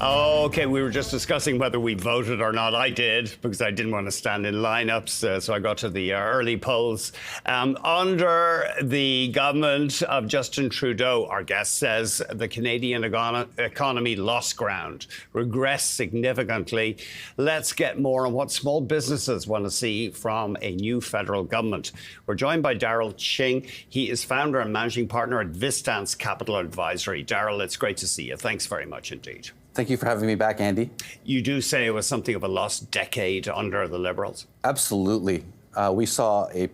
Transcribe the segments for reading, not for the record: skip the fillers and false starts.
Okay, we were just discussing whether we voted or not. I did, because I didn't want to stand in lineups, so I got to the early polls. Under the government of Justin Trudeau, our guest says the Canadian economy lost ground, regressed significantly. Let's get more on what small businesses want to see from a new federal government. We're joined by Daryl Ching. He is founder and managing partner at Vistance Capital Advisory. Daryl, it's great to see you. Thanks very much indeed. Thank you for having me back, Andy. You do say it was something of a lost decade under the Liberals. Absolutely. We saw an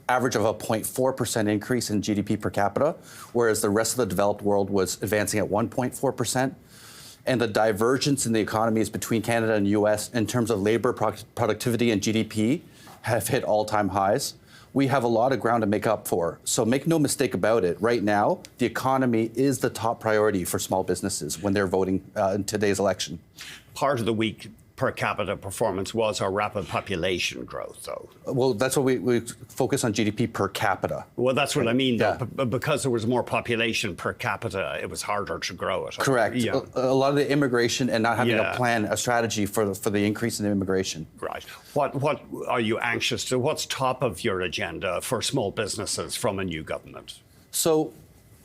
average of a 0.4% increase in GDP per capita, whereas the rest of the developed world was advancing at 1.4%. And the divergence in the economies between Canada and U.S. in terms of labor productivity and GDP have hit all-time highs. We have a lot of ground to make up for. So make no mistake about it. Right now, the economy is the top priority for small businesses when they're voting in today's election. Part of the weak per capita performance was our rapid population growth, though. Well, that's what we focus on GDP per capita. Well, that's what I mean, yeah. though. Because there was more population per capita, it was harder to grow it. Correct. Yeah. A lot of the immigration and not having Yeah. a plan, a strategy for the increase in immigration. Right. What are you anxious to? What's top of your agenda for small businesses from a new government? So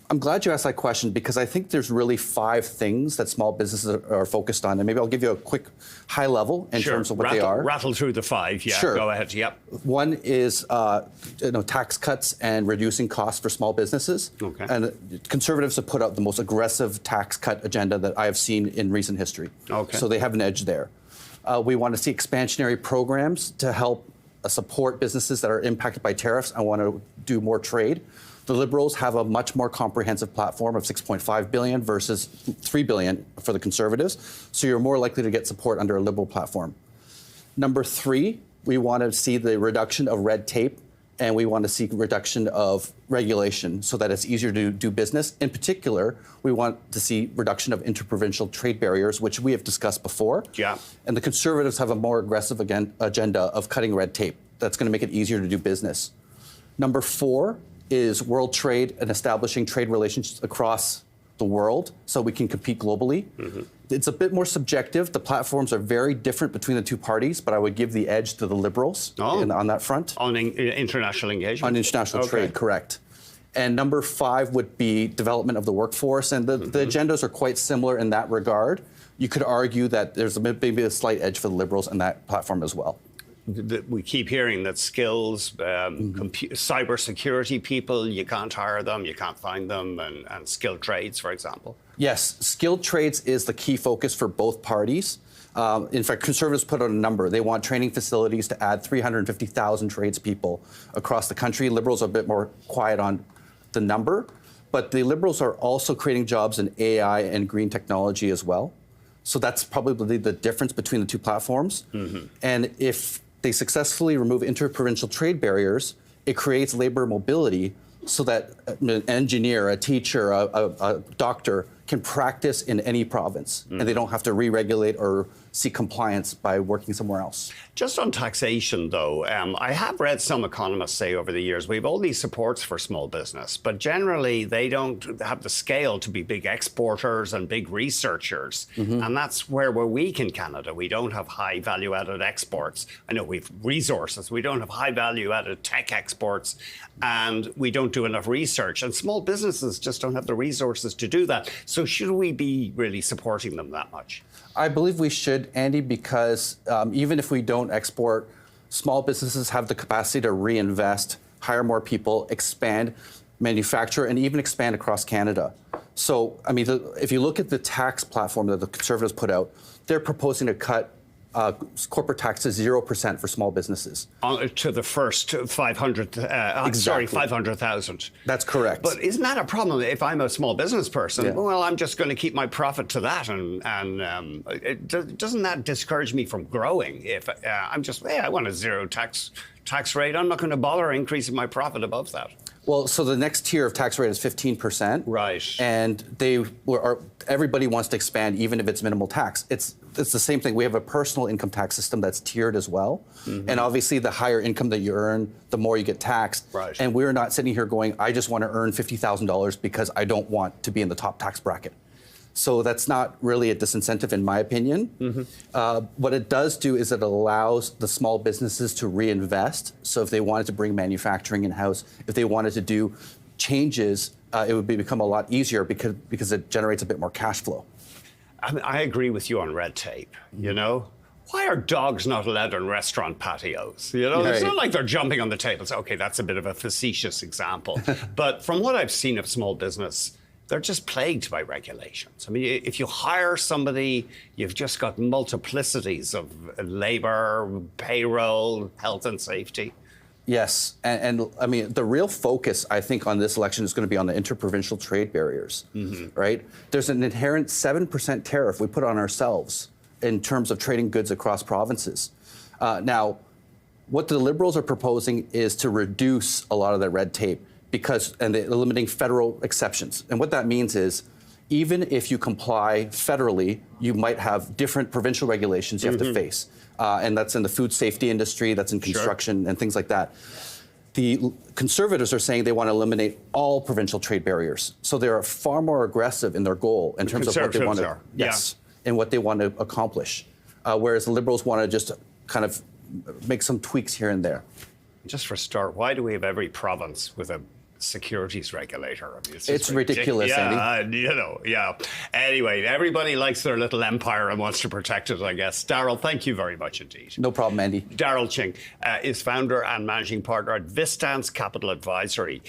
I'm glad you asked that question, because I think there's really 5 things that small businesses are focused on. And maybe I'll give you a quick high level in terms of what they are. Rattle through the 5, yeah. Sure. Go ahead, yep. One is tax cuts and reducing costs for small businesses. Okay. And Conservatives have put out the most aggressive tax cut agenda that I have seen in recent history. Okay. So they have an edge there. We want to see expansionary programs to help support businesses that are impacted by tariffs and want to do more trade. The Liberals have a much more comprehensive platform of $6.5 billion versus $3 billion for the Conservatives. So you're more likely to get support under a Liberal platform. Number 3, we want to see the reduction of red tape, and we want to see reduction of regulation so that it's easier to do business. In particular, we want to see reduction of interprovincial trade barriers, which we have discussed before. Yeah. And the Conservatives have a more aggressive agenda of cutting red tape. That's going to make it easier to do business. Number 4 is world trade and establishing trade relations across the world so we can compete globally. Mm-hmm. It's a bit more subjective. The platforms are very different between the two parties, but I would give the edge to the Liberals on that front. On international engagement? On international trade, correct. And number 5 would be development of the workforce, and the agendas are quite similar in that regard. You could argue that there's maybe a slight edge for the Liberals in that platform as well. We keep hearing that skills, cybersecurity people, you can't hire them, you can't find them, and skilled trades, for example. Yes, skilled trades is the key focus for both parties. In fact, Conservatives put out a number. They want training facilities to add 350,000 tradespeople across the country. Liberals are a bit more quiet on the number, but the Liberals are also creating jobs in AI and green technology as well. So that's probably the difference between the two platforms. Mm-hmm. And if they successfully remove interprovincial trade barriers, it creates labor mobility so that an engineer, a teacher, a doctor can practice in any province, and they don't have to re-regulate or seek compliance by working somewhere else. Just on taxation, though, I have read some economists say over the years, we have all these supports for small business, but generally they don't have the scale to be big exporters and big researchers. Mm-hmm. And that's where we're weak in Canada. We don't have high value-added exports. I know we've resources. We don't have high value-added tech exports, and we don't do enough research. And small businesses just don't have the resources to do that. So should we be really supporting them that much? I believe we should, Andy, because even if we don't export, small businesses have the capacity to reinvest, hire more people, expand, manufacture, and even expand across Canada. So, I mean, if you look at the tax platform that the Conservatives put out, they're proposing to cut corporate tax to 0% for small businesses. To the first 500, exactly. Sorry, 500,000. That's correct. But isn't that a problem if I'm a small business person? Yeah. Well, I'm just going to keep my profit to that. Doesn't that discourage me from growing? If I'm just, hey, I want a zero tax rate, I'm not going to bother increasing my profit above that. Well, so the next tier of tax rate is 15%. Right. And everybody wants to expand, even if it's minimal tax. It's the same thing. We have a personal income tax system that's tiered as well. Mm-hmm. And obviously, the higher income that you earn, the more you get taxed. Right. And we're not sitting here going, I just want to earn $50,000 because I don't want to be in the top tax bracket. So that's not really a disincentive, in my opinion. What it does do is it allows the small businesses to reinvest. So if they wanted to bring manufacturing in-house, if they wanted to do changes, it would become a lot easier because it generates a bit more cash flow. I mean, I agree with you on red tape, you know? Why are dogs not allowed on restaurant patios? You know, it's not like they're jumping on the tables. Okay, that's a bit of a facetious example. But from what I've seen of small business, they're just plagued by regulations. I mean, if you hire somebody, you've just got multiplicities of labor, payroll, health and safety. Yes, and I mean, the real focus, I think, on this election is going to be on the interprovincial trade barriers, right? There's an inherent 7% tariff we put on ourselves in terms of trading goods across provinces. Now, what the Liberals are proposing is to reduce a lot of the red tape and they're limiting federal exceptions. And what that means is, even if you comply federally, you might have different provincial regulations you have to face. And that's in the food safety industry, that's in construction and things like that. The Conservatives are saying they want to eliminate all provincial trade barriers. So they're far more aggressive in their goal in terms of what they want to, and what they want to accomplish. Whereas the Liberals want to just kind of make some tweaks here and there. Just for a start, why do we have every province with a securities regulator? I mean, it's ridiculous, Andy. You know, Anyway, everybody likes their little empire and wants to protect it, I guess. Daryl, thank you very much indeed. No problem, Andy. Daryl Ching is founder and managing partner at Vistance Capital Advisory.